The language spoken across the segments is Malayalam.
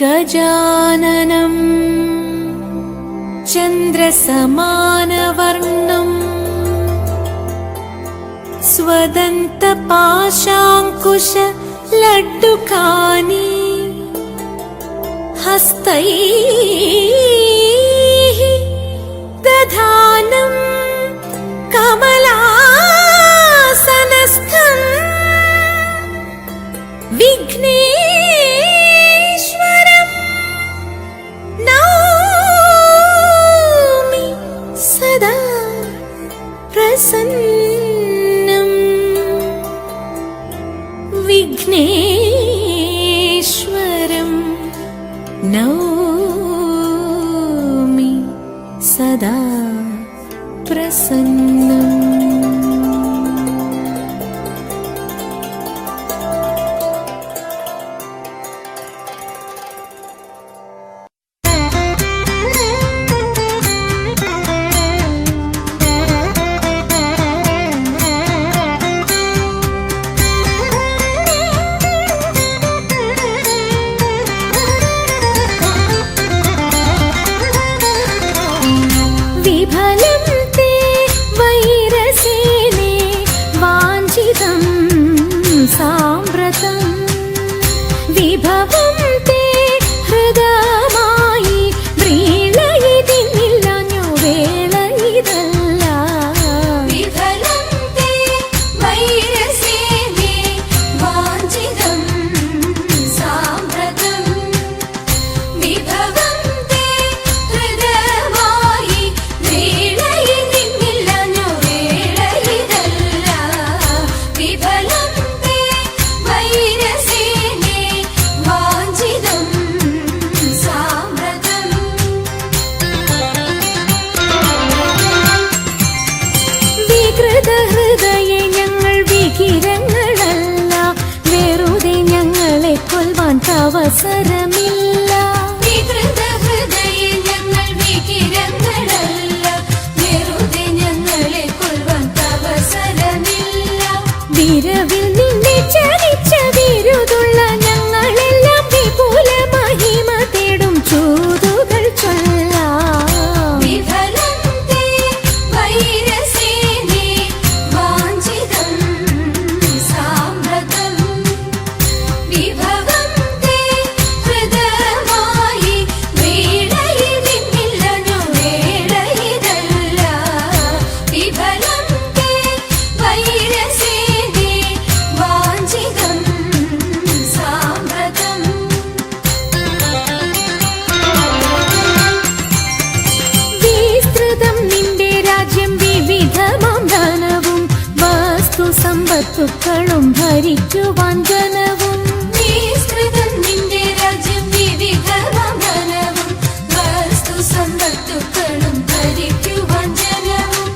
गजाननं चन्द्रसमानवर्णम् स्वदन्तपाशाङ्कुशलड्डुकानि हस्तैः दधानं कमलासनस्थं विघ्नेश्वरं नौमि सदा प्रसन्नं। विघ्नेश्वरं नौमि सदा प्रसन्नम्। विफलं ते वैरसेने वाञ्छितं साम्प्रतं विभवं ते हृदयमायि व्रीळयिदिन्निल्लान्यो वेळयिदल्ल। विफलं ते वैरसेने वाञ्छितं साम्प्रतं विभवं ते हृदयमायि व्रीळयिदिन्निल्लान्यो वेळयिदल्ल। विफलं ते वैरसेने वाञ्छितं साम्प्रतं। വികൃതഹൃദയെ ഞങ്ങൾ വികിരങ്ങളല്ല, വെറുതെ ഞങ്ങളെ കൊല്ലുവാൻ അവസരമില്ല। വികൃതഹൃദയെ ഞങ്ങൾ വികിരങ്ങളല്ല, വെറുതെ ഞങ്ങളെ കൊല്ലുവാൻ അവസരമില്ല। വിരവിൽ നിന്നെ ചലിച്ച വിരുതുള്ള ഞങ്ങളെല്ലാം വിപുല മഹിമ തേടും ചൂതുകൾ ചൊല്ലാം। വിഫലം തേ വൈരസേനെ വാഞ്ചിതം സാമ്പ്രതം വിഭവം തേ ഹൃദയമായി വീഴയിതിന്നില്ലനു വേഴയിതല്ല। വിഫലം തേ വൈരസേനെ വാഞ്ചിതം സാമ്പ്രതം। വിസ്തൃതം നിന്റെ രാജ്യം വിവിധമാം ധനവും വസ്തു സമ്പത്തുക്കളും ഭരിക്കുവാൻ ജനവും। വിസ്തൃതം നിന്റെ രാജ്യം വിവിധമാം ധനവും വസ്തു സമ്പത്തുക്കളും ഭരിക്കുവാൻ ജനവും।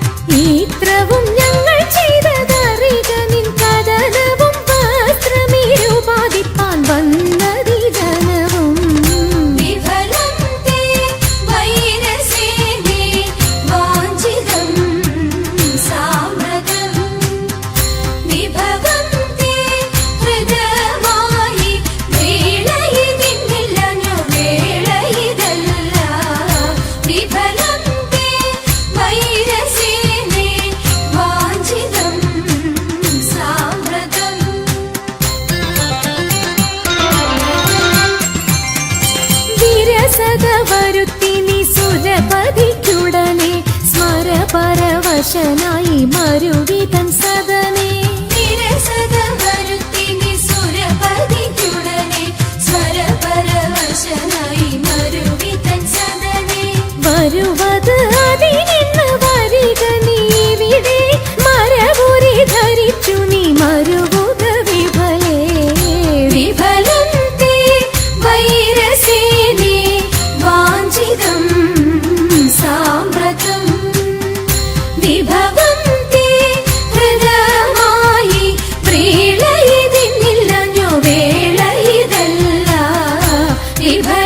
ഇത്രവും ഞങ്ങൾ ചെയ്തതറിക നിൻ കഥനവും വസ്ത്രമിരുപാദിപ്പാൻ വന്നതി ജനവും। വിഫലം തേ വൈരസേനെ വാഞ്ചിതം സാമ്പ്രതം വിഭവം തേ ഹൃദയമായി വീഴയിതിന്നില്ലനു വേഴയിതല്ല। വിഫലം തേ വൈരസേനെ വാഞ്ചിതം സാമ്പ്രതം। വിരസത വരുത്തി നീ സുരപതിക്കുടനെ സ്മരപരവശനായി മരുവിതൻ സദനെ। വിരസത വരുത്തി നീ സുരപതിക്കുടനെ സ്മരപരവശനായി മരുവിതൻ സദനെ। വരുവത് അതിനിന്ന് വരിക നീ ഇവിടെ മരവുരി ധരിച്ചു നീ മരുവുക വിഫലേ। വിഫലം തേ വൈരസേനെ വാഞ്ചിതം സാമ്പ്രതം വിഭവം തേ ഹൃദയമായി വ്രീളയിതിന്നില്ലനു വേളയിതല്ല। വിഫലം